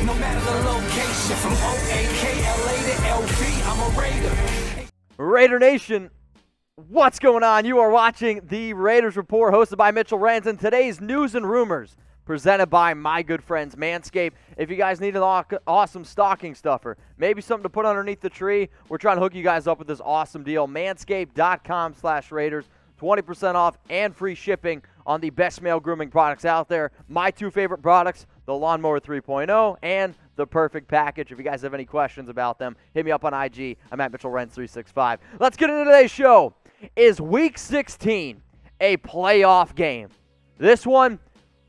No matter the location, from O-A-K-L-A to L-V, I'm a Raider. Raider Nation, what's going on? You are watching the Raiders Report, hosted by Mitchell Renz, and today's news and rumors presented by my good friends Manscaped. If you guys need an awesome stocking stuffer, maybe something to put underneath the tree, we're trying to hook you guys up with this awesome deal. Manscaped.com/Raiders, 20% off and free shipping on the best male grooming products out there. My two favorite products, the Lawnmower 3.0 and the Perfect Package. If you guys have any questions about them, hit me up on IG. I'm at Mitchell Renz 365. Let's get into today's show. Is Week 16 a playoff game? This one,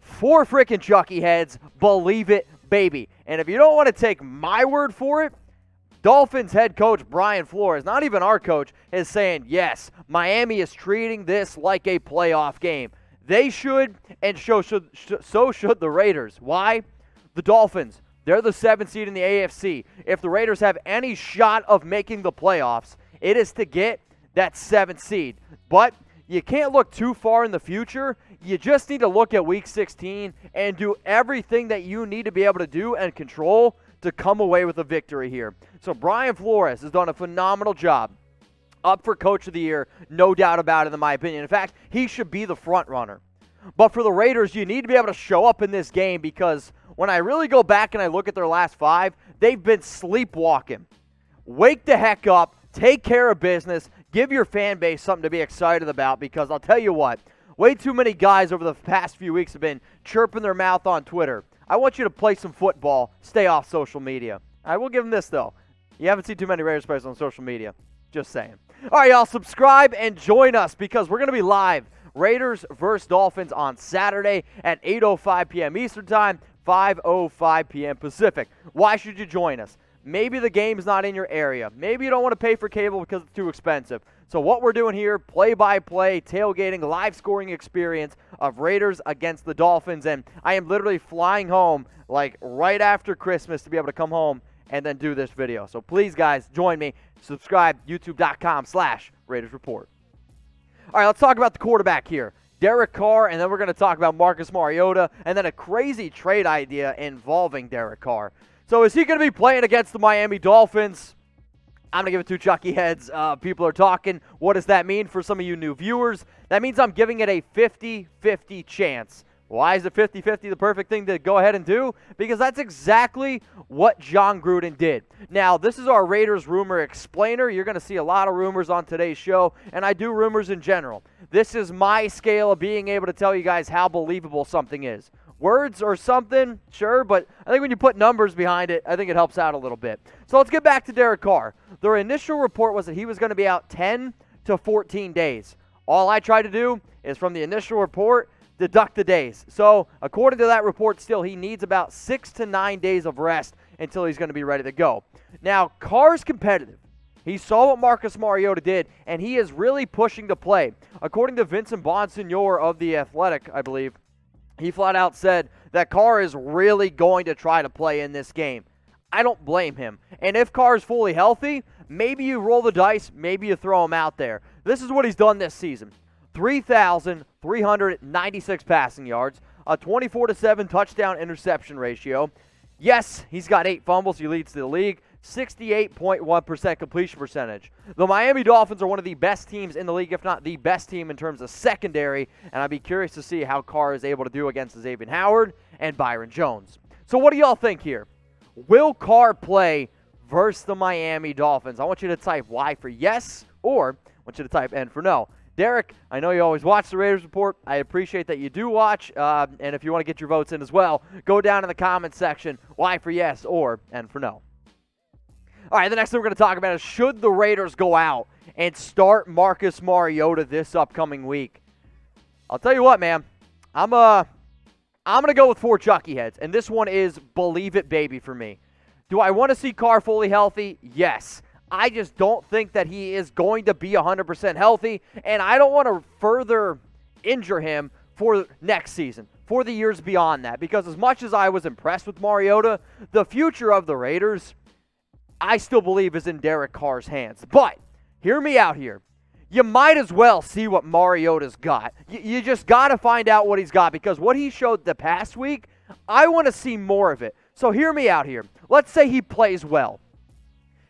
for frickin' Chucky heads, believe it, baby. And if you don't want to take my word for it, Dolphins head coach Brian Flores, not even our coach, is saying, yes, Miami is treating this like a playoff game. They should, and so should the Raiders. Why? The Dolphins, they're the 7th seed in the AFC. If the Raiders have any shot of making the playoffs, it is to get that 7th seed. But you can't look too far in the future. You just need to look at Week 16 and do everything that you need to be able to do and control to come away with a victory here. So Brian Flores has done a phenomenal job. Up for Coach of the Year, no doubt about it, in my opinion. In fact, he should be the front runner. But for the Raiders, you need to be able to show up in this game, because when I really go back and I look at their last 5, they've been sleepwalking. Wake the heck up, take care of business, give your fan base something to be excited about, because I'll tell you what, way too many guys over the past few weeks have been chirping their mouth on Twitter. I want you to play some football, stay off social media. I will give them this, though. You haven't seen too many Raiders players on social media. Just saying. All right, y'all, subscribe and join us, because we're going to be live. Raiders versus Dolphins on Saturday at 8:05 p.m. Eastern Time, 5:05 p.m. Pacific. Why should you join us? Maybe the game's not in your area. Maybe you don't want to pay for cable because it's too expensive. So what we're doing here, play-by-play, tailgating, live scoring experience of Raiders against the Dolphins. And I am literally flying home like right after Christmas to be able to come home and then do this video. So please, guys, join me. Subscribe, youtube.com/Raiders Report. All right, let's talk about the quarterback here. Derek Carr, and then we're going to talk about Marcus Mariota, and then a crazy trade idea involving Derek Carr. So is he going to be playing against the Miami Dolphins? I'm going to give it 2 Chucky heads. People are talking. What does that mean for some of you new viewers? That means I'm giving it a 50-50 chance. Why is it 50-50 the perfect thing to go ahead and do? Because that's exactly what John Gruden did. Now, this is our Raiders rumor explainer. You're going to see a lot of rumors on today's show, and I do rumors in general. This is my scale of being able to tell you guys how believable something is. Words or something, sure, but I think when you put numbers behind it, I think it helps out a little bit. So let's get back to Derek Carr. Their initial report was that he was going to be out 10 to 14 days. All I tried to do is, from the initial report, deduct the days. So according to that report, still he needs about 6 to 9 days of rest until he's going to be ready to go. Now, Carr's competitive. He saw what Marcus Mariota did, and he is really pushing to play. According to Vincent Bonsignore of The Athletic, I believe, he flat out said that Carr is really going to try to play in this game. I don't blame him. And if Carr is fully healthy, maybe you roll the dice, maybe you throw him out there. This is what he's done this season. 3,396 passing yards, a 24-7 touchdown interception ratio. Yes, he's got 8 fumbles. He leads the league. 68.1% completion percentage. The Miami Dolphins are one of the best teams in the league, if not the best team in terms of secondary, and I'd be curious to see how Carr is able to do against Xavier Howard and Byron Jones. So what do y'all think here? Will Carr play versus the Miami Dolphins? I want you to type Y for yes, or I want you to type N for no. Derek, I know you always watch the Raiders Report. I appreciate that you do watch, and if you want to get your votes in as well, go down in the comment section, Y for yes or N for no. All right, the next thing we're going to talk about is, should the Raiders go out and start Marcus Mariota this upcoming week? I'll tell you what, man. I'm going to go with 4 Chucky heads, and this one is believe it, baby, for me. Do I want to see Carr fully healthy? Yes. I just don't think that he is going to be 100% healthy, and I don't want to further injure him for next season, for the years beyond that, because as much as I was impressed with Mariota, the future of the Raiders, I still believe, is in Derek Carr's hands. But hear me out here. You might as well see what Mariota's got. You just got to find out what he's got, because what he showed the past week, I want to see more of it. So hear me out here. Let's say he plays well.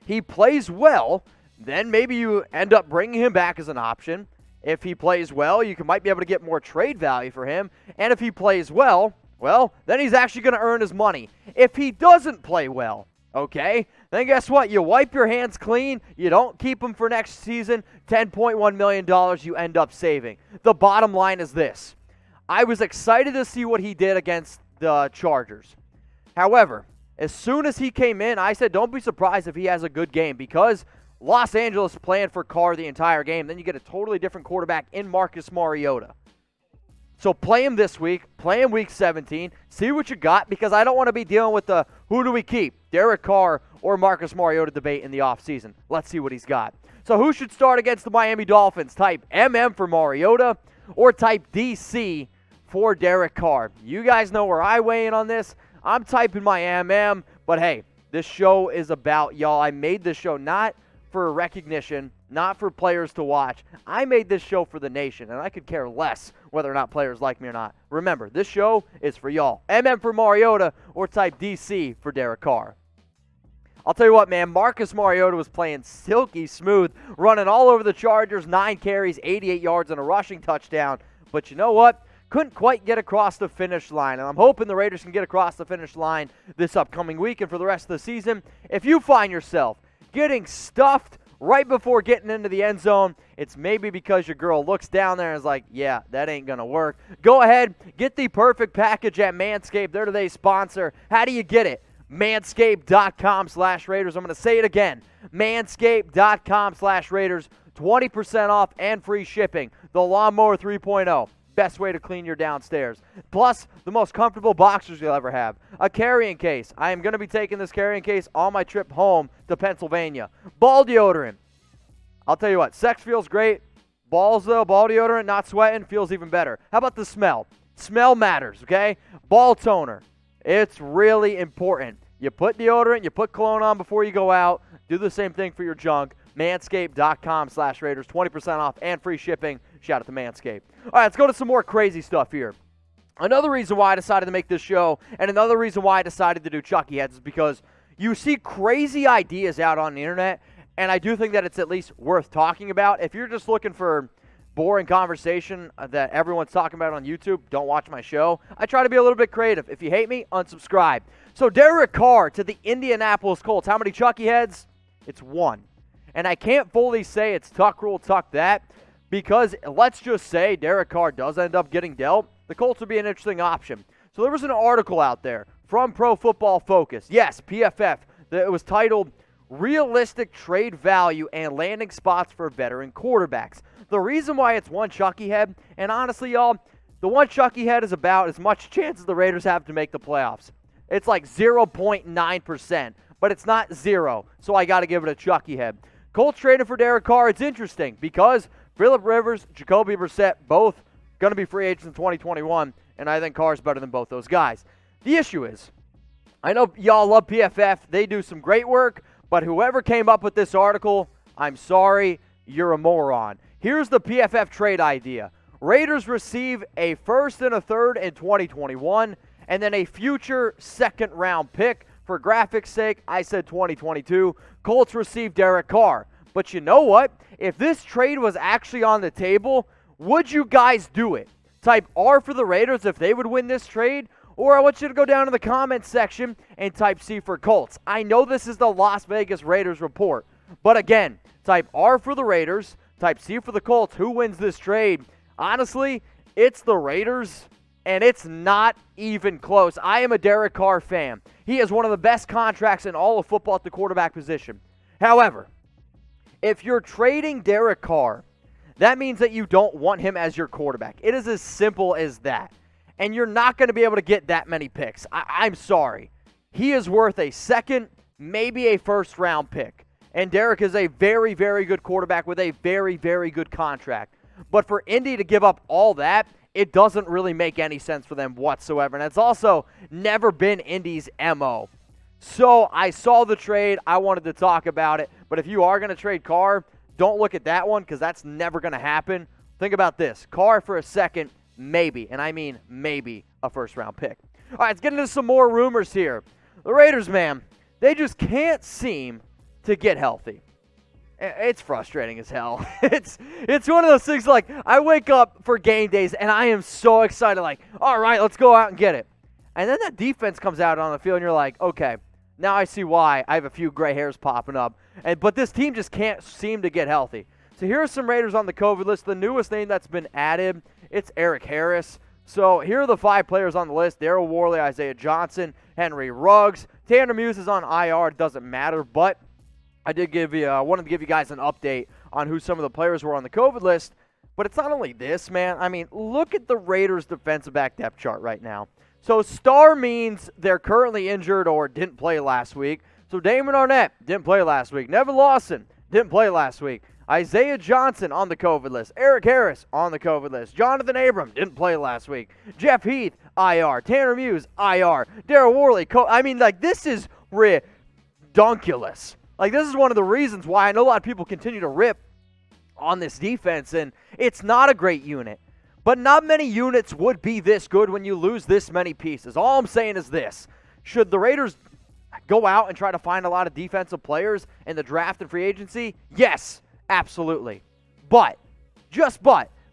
He plays well, then maybe you end up bringing him back as an option. If he plays well, you might be able to get more trade value for him. And if he plays well, then he's actually going to earn his money. If he doesn't play well, okay, then guess what? You wipe your hands clean. You don't keep him for next season. $10.1 million you end up saving. The bottom line is this. I was excited to see what he did against the Chargers. However, as soon as he came in, I said don't be surprised if he has a good game because Los Angeles planned for Carr the entire game. Then you get a totally different quarterback in Marcus Mariota. So play him this week. Play him week 17. See what you got because I don't want to be dealing with the who do we keep, Derek Carr or Marcus Mariota debate in the offseason. Let's see what he's got. So who should start against the Miami Dolphins? Type MM for Mariota or type DC for Derek Carr. You guys know where I weigh in on this. I'm typing my MM, but hey, this show is about y'all. I made this show not for recognition, not for players to watch. I made this show for the nation, and I could care less whether or not players like me or not. Remember, this show is for y'all. MM for Mariota or type DC for Derek Carr. I'll tell you what, man, Marcus Mariota was playing silky smooth, running all over the Chargers, 9 carries, 88 yards, and a rushing touchdown. But you know what? Couldn't quite get across the finish line, and I'm hoping the Raiders can get across the finish line this upcoming week and for the rest of the season. If you find yourself getting stuffed right before getting into the end zone, it's maybe because your girl looks down there and is like, yeah, that ain't going to work. Go ahead, get the perfect package at Manscaped. They're today's sponsor. How do you get it? Manscaped.com/Raiders. I'm going to say it again. Manscaped.com/Raiders. 20% off and free shipping. The Lawnmower 3.0. Best way to clean your downstairs. Plus, the most comfortable boxers you'll ever have. A carrying case. I am going to be taking this carrying case on my trip home to Pennsylvania. Ball deodorant. I'll tell you what, sex feels great. Balls, though, ball deodorant, not sweating, feels even better. How about the smell? Smell matters, okay? Ball toner. It's really important. You put deodorant, you put cologne on before you go out. Do the same thing for your junk. Manscaped.com/Raiders. 20% off and free shipping. Shout out to Manscaped. All right, let's go to some more crazy stuff here. Another reason why I decided to make this show and another reason why I decided to do Chucky Heads is because you see crazy ideas out on the internet, and I do think that it's at least worth talking about. If you're just looking for boring conversation that everyone's talking about on YouTube, don't watch my show. I try to be a little bit creative. If you hate me, unsubscribe. So Derek Carr to the Indianapolis Colts. How many Chucky Heads? It's 1. And I can't fully say it's tuck rule, tuck that, because let's just say Derek Carr does end up getting dealt. The Colts would be an interesting option. So there was an article out there from Pro Football Focus. Yes, PFF. It was titled Realistic Trade Value and Landing Spots for Veteran Quarterbacks. The reason why it's 1 Chucky Head, and honestly, y'all, the 1 Chucky Head is about as much chance as the Raiders have to make the playoffs. It's like 0.9%, but it's not 0, so I got to give it a Chucky Head. Colts traded for Derek Carr. It's interesting because Philip Rivers, Jacoby Brissett, both going to be free agents in 2021, and I think Carr's better than both those guys. The issue is, I know y'all love PFF. They do some great work, but whoever came up with this article, I'm sorry, you're a moron. Here's the PFF trade idea. Raiders receive a first and a third in 2021, and then a future second-round pick. For graphics' sake, I said 2022. Colts receive Derek Carr. But you know what? If this trade was actually on the table, would you guys do it? Type R for the Raiders if they would win this trade, or I want you to go down to the comments section and type C for Colts. I know this is the Las Vegas Raiders report, but again, type R for the Raiders, type C for the Colts. Who wins this trade? Honestly, it's the Raiders, and it's not even close. I am a Derek Carr fan. He has one of the best contracts in all of football at the quarterback position. However, if you're trading Derek Carr, that means that you don't want him as your quarterback. It is as simple as that. And you're not going to be able to get that many picks. I'm sorry. He is worth a second, maybe a first-round pick. And Derek is a very, very good quarterback with a very, very good contract. But for Indy to give up all that, it doesn't really make any sense for them whatsoever. And it's also never been Indy's MO. So I saw the trade. I wanted to talk about it. But if you are going to trade Carr, don't look at that one because that's never going to happen. Think about this. Carr for a second, maybe, and I mean maybe, a first-round pick. All right, let's get into some more rumors here. The Raiders, man, they just can't seem to get healthy. It's frustrating as hell. It's one of those things like I wake up for game days and I am so excited, like, all right, let's go out and get it. And then that defense comes out on the field and you're like, okay, now I see why I have a few gray hairs popping up. But this team just can't seem to get healthy. So here are some Raiders on the COVID list. The newest name that's been added, it's Eric Harris. So here are the 5 players on the list: Daryl Worley, Isaiah Johnson, Henry Ruggs. Tanner Muse is on IR. It doesn't matter, but I did wanted to give you guys an update on who some of the players were on the COVID list. But it's not only this, man. I mean, look at the Raiders' defensive back depth chart right now. So star means they're currently injured or didn't play last week. So Damon Arnett didn't play last week. Nevin Lawson didn't play last week. Isaiah Johnson on the COVID list. Eric Harris on the COVID list. Johnathan Abram didn't play last week. Jeff Heath, IR. Tanner Muse, IR. Daryl Worley, this is redonkulous. Like, this is one of the reasons why I know a lot of people continue to rip on this defense, and it's not a great unit. But not many units would be this good when you lose this many pieces. All I'm saying is this. Should the Raiders go out and try to find a lot of defensive players in the draft and free agency? Yes, absolutely. But,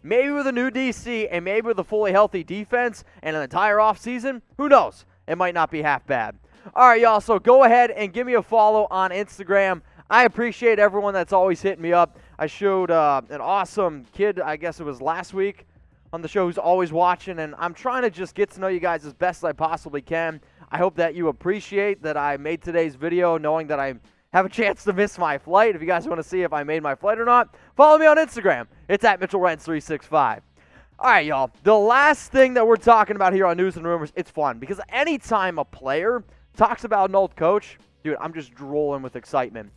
maybe with a new DC and maybe with a fully healthy defense and an entire offseason, who knows? It might not be half bad. All right, y'all, so go ahead and give me a follow on Instagram. I appreciate everyone that's always hitting me up. I showed an awesome kid, I guess it was last week, on the show who's always watching, and I'm trying to just get to know you guys as best as I possibly can. I hope that you appreciate that I made today's video knowing that I have a chance to miss my flight. If you guys want to see if I made my flight or not, follow me on Instagram. It's at Mitchell Renz 365. All right, y'all. The last thing that we're talking about here on News and Rumors, it's fun because anytime a player talks about an old coach, dude, I'm just drooling with excitement.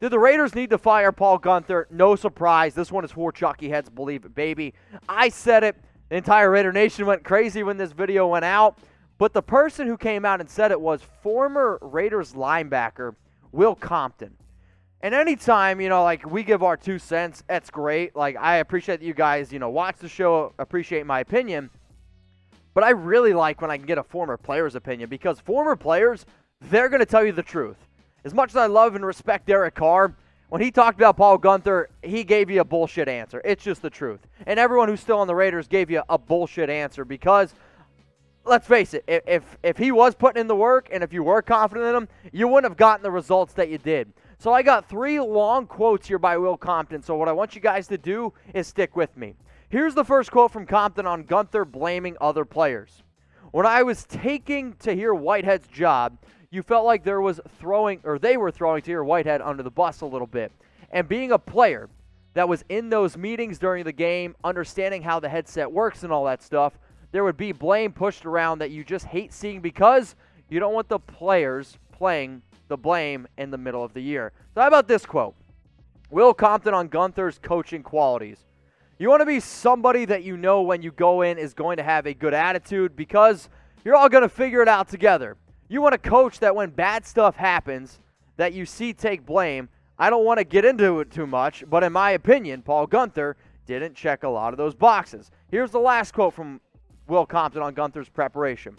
Did the Raiders need to fire Paul Guenther? No surprise. This one is for Chucky Heads, believe it, baby. I said it. The entire Raider Nation went crazy when this video went out. But the person who came out and said it was former Raiders linebacker Will Compton. And anytime, we give our 2 cents, that's great. Like, I appreciate that you guys, watch the show, appreciate my opinion. But I really like when I can get a former player's opinion because former players, they're going to tell you the truth. As much as I love and respect Derek Carr, when he talked about Paul Guenther, he gave you a bullshit answer. It's just the truth. And everyone who's still on the Raiders gave you a bullshit answer because, let's face it, if he was putting in the work and if you were confident in him, you wouldn't have gotten the results that you did. So I got 3 long quotes here by Will Compton. So what I want you guys to do is stick with me. Here's the first quote from Compton on Guenther blaming other players. When I was taking Tahir Whitehead's job, you felt like they were throwing Tahir Whitehead under the bus a little bit. And being a player that was in those meetings during the game, understanding how the headset works and all that stuff, there would be blame pushed around that you just hate seeing because you don't want the players playing the blame in the middle of the year. So how about this quote? Will Compton on Guenther's coaching qualities. You want to be somebody that you know when you go in is going to have a good attitude because you're all going to figure it out together. You want a coach that when bad stuff happens that you see take blame. I don't want to get into it too much, but in my opinion, Paul Guenther didn't check a lot of those boxes. Here's the last quote from Will Compton on Guenther's preparation.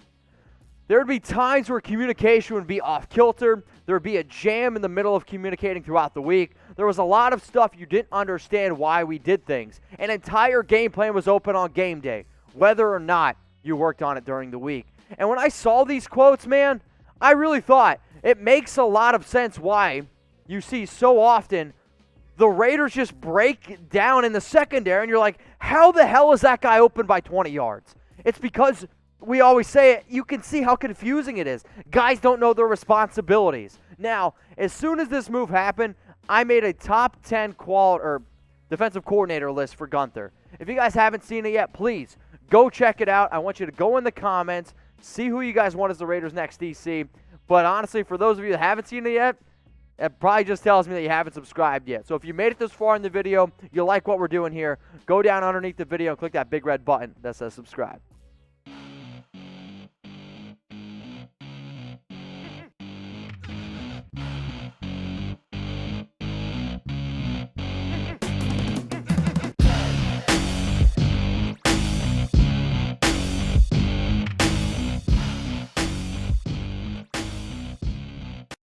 There would be times where communication would be off kilter. There would be a jam in the middle of communicating throughout the week. There was a lot of stuff you didn't understand why we did things. An entire game plan was open on game day, whether or not you worked on it during the week. And when I saw these quotes, man, I really thought it makes a lot of sense why you see so often the Raiders just break down in the secondary, and you're like, how the hell is that guy open by 20 yards? It's because we always say it, you can see how confusing it is. Guys don't know their responsibilities. Now, as soon as this move happened, I made a top 10 defensive coordinator list for Guenther. If you guys haven't seen it yet, please go check it out. I want you to go in the comments, see who you guys want as the Raiders' next DC. But honestly, for those of you that haven't seen it yet, it probably just tells me that you haven't subscribed yet. So if you made it this far in the video, you like what we're doing here, go down underneath the video and click that big red button that says subscribe.